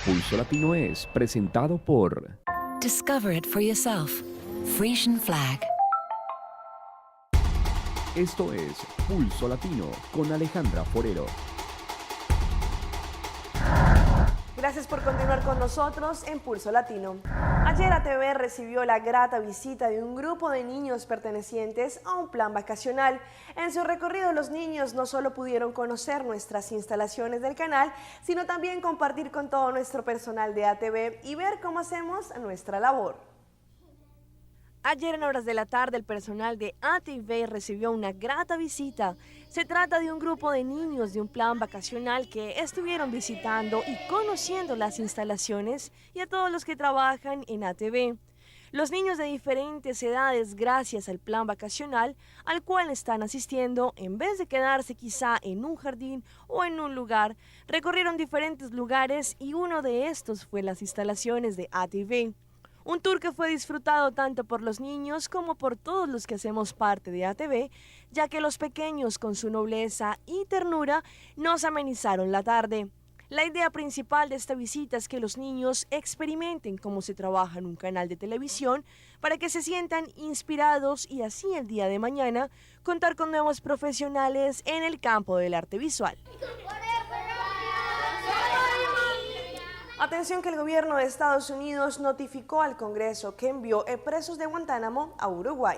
Pulso Latino es presentado por Discover it for yourself. Frisian Flag. Esto es Pulso Latino con Alejandra Forero. Gracias por continuar con nosotros en Pulso Latino. Ayer ATV recibió la grata visita de un grupo de niños pertenecientes a un plan vacacional. En su recorrido, los niños no solo pudieron conocer nuestras instalaciones del canal, sino también compartir con todo nuestro personal de ATV y ver cómo hacemos nuestra labor. Ayer en horas de la tarde el personal de ATV recibió una grata visita. Se trata de un grupo de niños de un plan vacacional que estuvieron visitando y conociendo las instalaciones y a todos los que trabajan en ATV. Los niños de diferentes edades, gracias al plan vacacional al cual están asistiendo, en vez de quedarse quizá en un jardín o en un lugar, recorrieron diferentes lugares y uno de estos fue las instalaciones de ATV. Un tour que fue disfrutado tanto por los niños como por todos los que hacemos parte de ATV, ya que los pequeños con su nobleza y ternura nos amenizaron la tarde. La idea principal de esta visita es que los niños experimenten cómo se trabaja en un canal de televisión para que se sientan inspirados y así el día de mañana contar con nuevos profesionales en el campo del arte visual. Atención que el gobierno de Estados Unidos notificó al Congreso que envió presos de Guantánamo a Uruguay.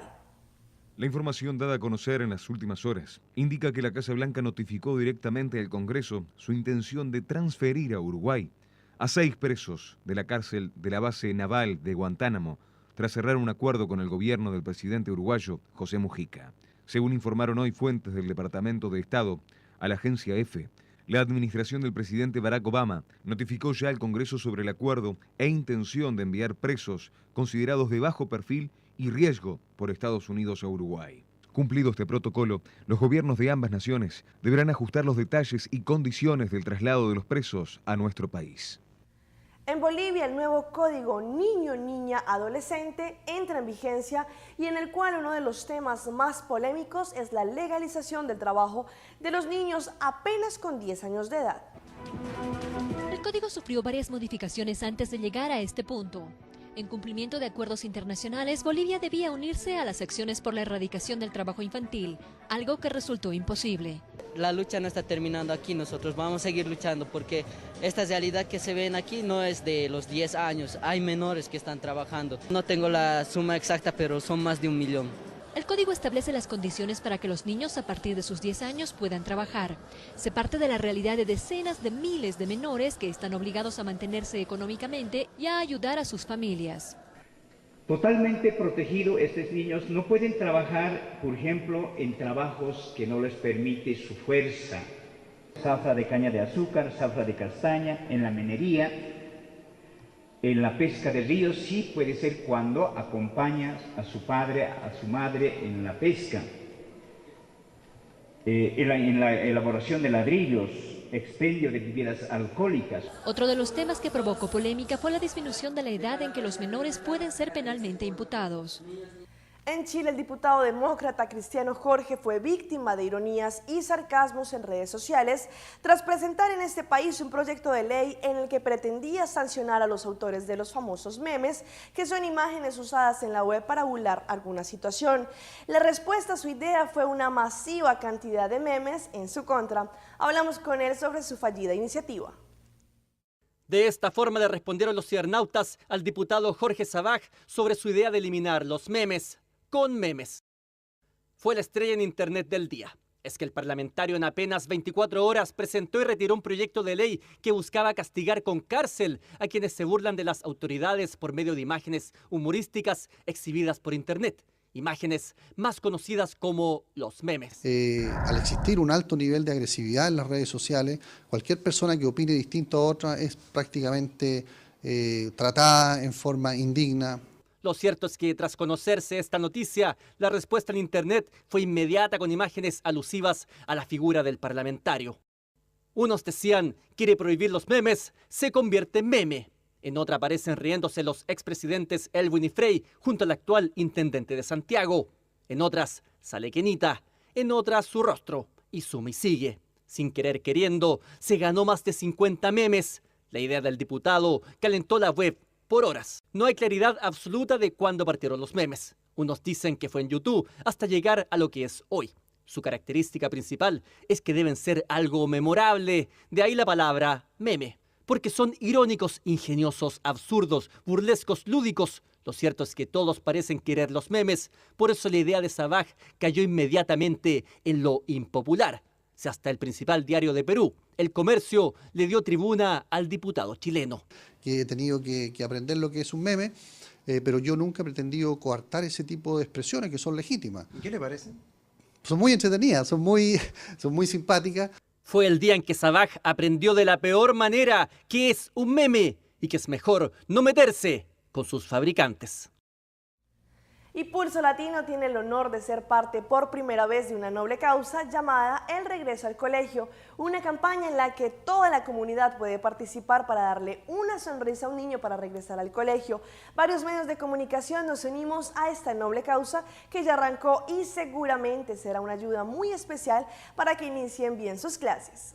La información dada a conocer en las últimas horas indica que la Casa Blanca notificó directamente al Congreso su intención de transferir a Uruguay a 6 presos de la cárcel de la base naval de Guantánamo tras cerrar un acuerdo con el gobierno del presidente uruguayo José Mujica. Según informaron hoy fuentes del Departamento de Estado a la agencia EFE, la administración del presidente Barack Obama notificó ya al Congreso sobre el acuerdo e intención de enviar presos considerados de bajo perfil y riesgo por Estados Unidos a Uruguay. Cumplido este protocolo, los gobiernos de ambas naciones deberán ajustar los detalles y condiciones del traslado de los presos a nuestro país. En Bolivia, el nuevo Código Niño-Niña-Adolescente entra en vigencia y en el cual uno de los temas más polémicos es la legalización del trabajo de los niños apenas con 10 años de edad. El código sufrió varias modificaciones antes de llegar a este punto. En cumplimiento de acuerdos internacionales, Bolivia debía unirse a las acciones por la erradicación del trabajo infantil, algo que resultó imposible. La lucha no está terminando aquí, nosotros vamos a seguir luchando porque esta realidad que se ven aquí no es de los 10 años, hay menores que están trabajando. No tengo la suma exacta, pero son más de 1 millón. El código establece las condiciones para que los niños a partir de sus 10 años puedan trabajar. Se parte de la realidad de decenas de miles de menores que están obligados a mantenerse económicamente y a ayudar a sus familias. Totalmente protegido, estos niños no pueden trabajar, por ejemplo, en trabajos que no les permite su fuerza. Zafra de caña de azúcar, zafra de castaña, en la minería. En la pesca de ríos sí puede ser cuando acompaña a su padre, a su madre en la pesca. En la elaboración de ladrillos, expendio de bebidas alcohólicas. Otro de los temas que provocó polémica fue la disminución de la edad en que los menores pueden ser penalmente imputados. En Chile, el diputado demócrata Cristiano Jorge fue víctima de ironías y sarcasmos en redes sociales tras presentar en este país un proyecto de ley en el que pretendía sancionar a los autores de los famosos memes, que son imágenes usadas en la web para burlar alguna situación. La respuesta a su idea fue una masiva cantidad de memes en su contra. Hablamos con él sobre su fallida iniciativa. De esta forma le respondieron los cibernautas al diputado Jorge Sabaj sobre su idea de eliminar los memes con memes. Fue la estrella en Internet del día. Es que el parlamentario en apenas 24 horas presentó y retiró un proyecto de ley que buscaba castigar con cárcel a quienes se burlan de las autoridades por medio de imágenes humorísticas exhibidas por Internet. Imágenes más conocidas como los memes. Al existir un alto nivel de agresividad en las redes sociales, cualquier persona que opine distinto a otra es prácticamente tratada en forma indigna. Lo cierto es que tras conocerse esta noticia, la respuesta en Internet fue inmediata con imágenes alusivas a la figura del parlamentario. Unos decían, quiere prohibir los memes, se convierte en meme. En otra aparecen riéndose los expresidentes Elwin y Frei junto al actual intendente de Santiago. En otras sale Kenita, en otras su rostro y suma y sigue. Sin querer queriendo, se ganó más de 50 memes La idea del diputado calentó la web por horas. No hay claridad absoluta de cuándo partieron los memes. Unos dicen que fue en YouTube hasta llegar a lo que es hoy. Su característica principal es que deben ser algo memorable, de ahí la palabra meme, porque son irónicos, ingeniosos, absurdos, burlescos, lúdicos. Lo cierto es que todos parecen querer los memes, por eso la idea de Sabaj cayó inmediatamente en lo impopular. Si hasta el principal diario de Perú, El Comercio, le dio tribuna al diputado chileno. Que he tenido que aprender lo que es un meme, pero yo nunca he pretendido coartar ese tipo de expresiones que son legítimas. ¿Y qué le parece? Son muy entretenidas, son muy simpáticas. Fue el día en que Sabaj aprendió de la peor manera que es un meme y que es mejor no meterse con sus fabricantes. Y Pulso Latino tiene el honor de ser parte por primera vez de una noble causa llamada El Regreso al Colegio, una campaña en la que toda la comunidad puede participar para darle una sonrisa a un niño para regresar al colegio. Varios medios de comunicación nos unimos a esta noble causa que ya arrancó y seguramente será una ayuda muy especial para que inicien bien sus clases.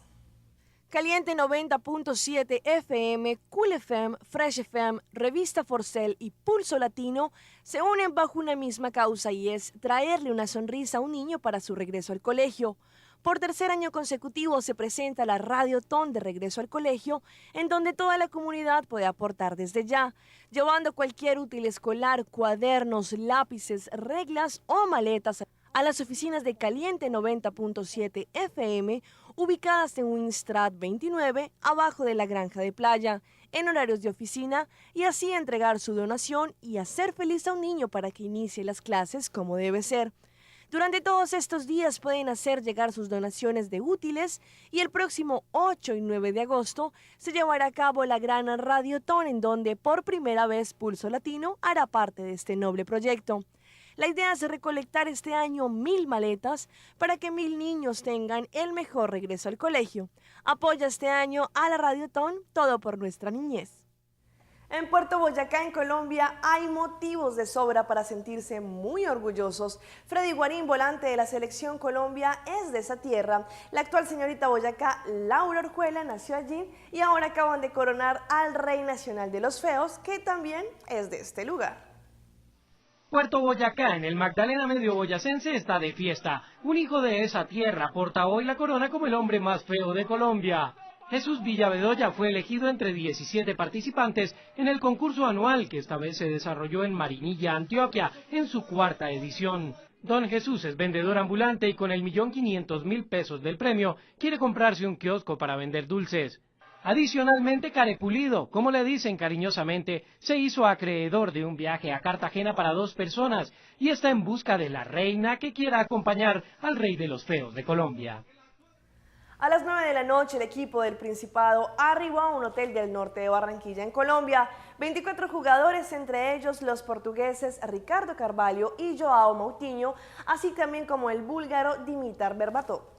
Caliente 90.7 FM, Cool FM, Fresh FM, Revista Forcel y Pulso Latino se unen bajo una misma causa y es traerle una sonrisa a un niño para su regreso al colegio. Por tercer año consecutivo se presenta la Radiotón de Regreso al Colegio, en donde toda la comunidad puede aportar desde ya, llevando cualquier útil escolar, cuadernos, lápices, reglas o maletas a las oficinas de Caliente 90.7 FM, ubicadas en Winstrad 29, abajo de la Granja de Playa, en horarios de oficina, y así entregar su donación y hacer feliz a un niño para que inicie las clases como debe ser. Durante todos estos días pueden hacer llegar sus donaciones de útiles y el próximo 8 y 9 de agosto se llevará a cabo la gran Radiotón, en donde por primera vez Pulso Latino hará parte de este noble proyecto. La idea es recolectar este año 1000 maletas para que 1000 niños tengan el mejor regreso al colegio. Apoya este año a la Radiotón, todo por nuestra niñez. En Puerto Boyacá, en Colombia, hay motivos de sobra para sentirse muy orgullosos. Freddy Guarín, volante de la Selección Colombia, es de esa tierra. La actual señorita Boyacá, Laura Orjuela, nació allí y ahora acaban de coronar al Rey Nacional de los Feos, que también es de este lugar. Puerto Boyacá, en el Magdalena Medio boyacense, está de fiesta. Un hijo de esa tierra porta hoy la corona como el hombre más feo de Colombia. Jesús Villabedoya fue elegido entre 17 participantes en el concurso anual que esta vez se desarrolló en Marinilla, Antioquia, en su 4ª edición. Don Jesús es vendedor ambulante y con el 1.500.000 pesos del premio quiere comprarse un kiosco para vender dulces. Adicionalmente, Carepulido, como le dicen cariñosamente, se hizo acreedor de un viaje a Cartagena para 2 personas y está en busca de la reina que quiera acompañar al rey de los feos de Colombia. A las 9 de la noche, el equipo del Principado arribó a un hotel del norte de Barranquilla, en Colombia. 24 jugadores, entre ellos los portugueses Ricardo Carvalho y Joao Moutinho, así también como el búlgaro Dimitar Berbatov.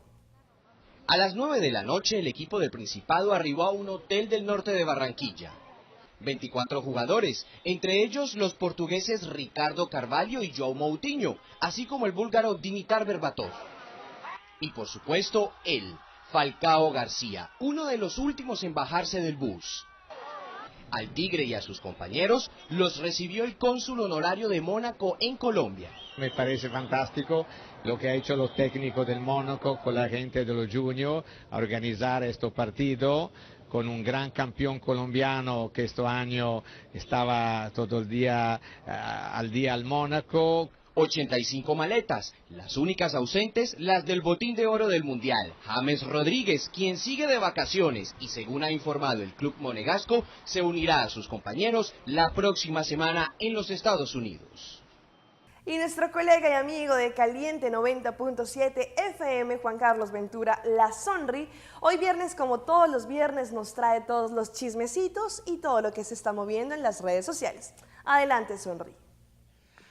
A las 9 de la noche, el equipo del Principado arribó a un hotel del norte de Barranquilla. 24 jugadores, entre ellos los portugueses Ricardo Carvalho y Joao Moutinho, así como el búlgaro Dimitar Berbatov. Y por supuesto, él, Falcao García, uno de los últimos en bajarse del bus. Al Tigre y a sus compañeros los recibió el cónsul honorario de Mónaco en Colombia. Me parece fantástico lo que ha hecho los técnicos del Mónaco con la gente de los Juniors a organizar este partido con un gran campeón colombiano que este año estaba todo el día al Mónaco. 85 maletas, las únicas ausentes, las del botín de oro del Mundial. James Rodríguez, quien sigue de vacaciones y según ha informado el club monegasco, se unirá a sus compañeros la próxima semana en los Estados Unidos. Y nuestro colega y amigo de Caliente 90.7 FM, Juan Carlos Ventura, La Sonri, hoy viernes, como todos los viernes, nos trae todos los chismecitos y todo lo que se está moviendo en las redes sociales. Adelante, Sonri.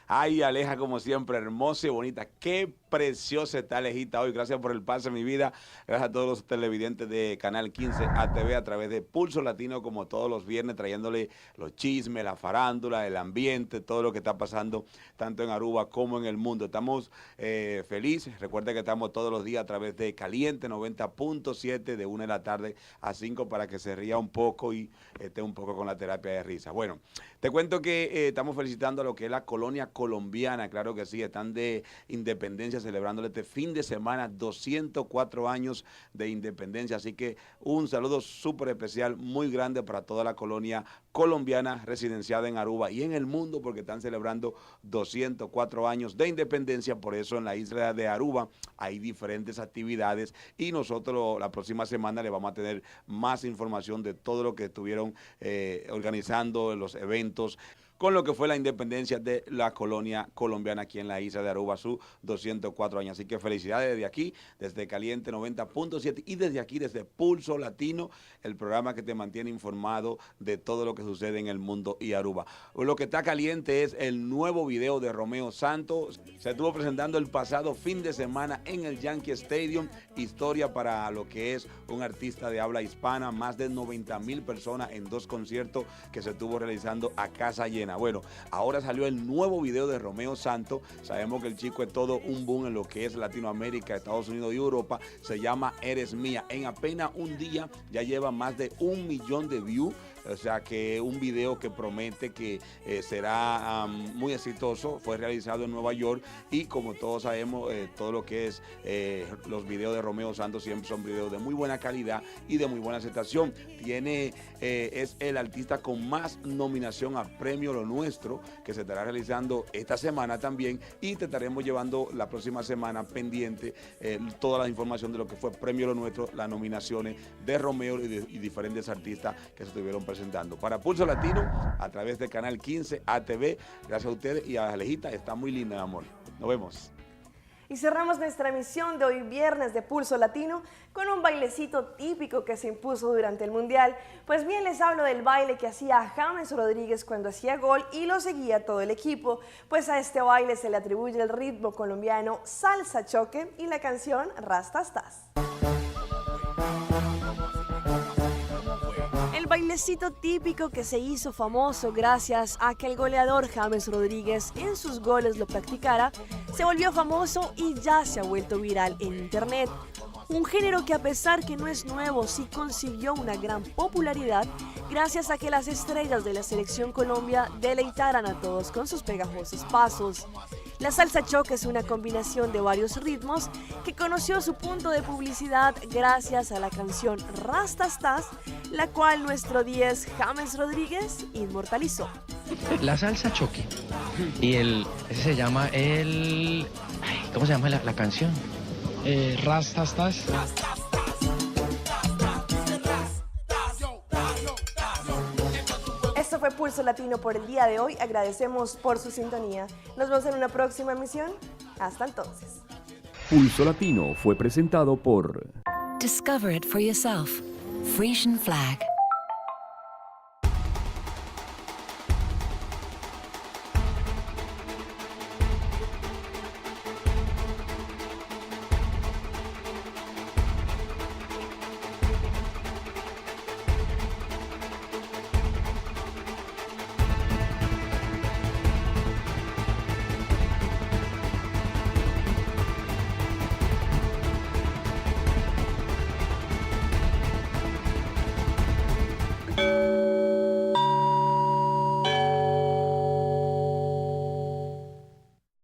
Ay, Aleja, como siempre, hermosa y bonita. Qué preciosa está Alejita hoy. Gracias por el pase, mi vida. Gracias a todos los televidentes de Canal 15 ATV a través de Pulso Latino, como todos los viernes, trayéndole los chismes, la farándula, el ambiente, todo lo que está pasando, tanto en Aruba como en el mundo. Estamos felices. Recuerden que estamos todos los días a través de Caliente 90.7 de 1 de la tarde a 5 para que se ría un poco y esté un poco con la terapia de risa. Bueno, te cuento que estamos felicitando a lo que es la colonia colombiana. Claro que sí, están de independencia celebrándole este fin de semana 204 años de independencia. Así que un saludo súper especial, muy grande para toda la colonia colombiana residenciada en Aruba y en el mundo, porque están celebrando 204 años de independencia. Por eso en la isla de Aruba hay diferentes actividades y nosotros la próxima semana le vamos a tener más información de todo lo que estuvieron organizando, los eventos con lo que fue la independencia de la colonia colombiana aquí en la isla de Aruba, sus 204 años. Así que felicidades desde aquí, desde Caliente 90.7 y desde aquí, desde Pulso Latino, el programa que te mantiene informado de todo lo que sucede en el mundo y Aruba. Lo que está caliente es el nuevo video de Romeo Santos. Se estuvo presentando el pasado fin de semana en el Yankee Stadium. Historia para lo que es un artista de habla hispana. Más de 90,000 personas en 2 conciertos que se estuvo realizando a casa llena. Bueno, ahora salió el nuevo video de Romeo Santos. Sabemos que el chico es todo un boom en lo que es Latinoamérica, Estados Unidos y Europa. Se llama Eres Mía. En apenas un día ya lleva más de 1 millón de views. O sea que un video que promete que será muy exitoso. Fue realizado en Nueva York y como todos sabemos, todo lo que es los videos de Romeo Santos siempre son videos de muy buena calidad y de muy buena aceptación. Es el artista con más nominación a Premio Lo Nuestro, que se estará realizando esta semana también, y te estaremos llevando la próxima semana pendiente toda la información de lo que fue Premio Lo Nuestro, las nominaciones de Romeo y diferentes artistas que se estuvieron presentando. Para Pulso Latino, a través de Canal 15 ATV, gracias a ustedes y a Alejita, está muy linda, mi amor. Nos vemos. Y cerramos nuestra emisión de hoy viernes de Pulso Latino con un bailecito típico que se impuso durante el Mundial. Pues bien, les hablo del baile que hacía James Rodríguez cuando hacía gol y lo seguía todo el equipo. Pues a este baile se le atribuye el ritmo colombiano Salsa Choque y la canción Rastastas. El bailecito típico que se hizo famoso gracias a que el goleador James Rodríguez en sus goles lo practicara, se volvió famoso y ya se ha vuelto viral en internet. Un género que, a pesar que no es nuevo, sí consiguió una gran popularidad gracias a que las estrellas de la Selección Colombia deleitaran a todos con sus pegajosos pasos. La salsa choque es una combinación de varios ritmos que conoció su punto de publicidad gracias a la canción Rastastas, la cual nuestro 10 James Rodríguez inmortalizó. La salsa choque y ese se llama ¿cómo se llama la canción? Rastastas. Esto fue Pulso Latino por el día de hoy. Agradecemos por su sintonía. Nos vemos en una próxima emisión. Hasta entonces. Pulso Latino fue presentado por... Discover it for yourself. Frisian Flag.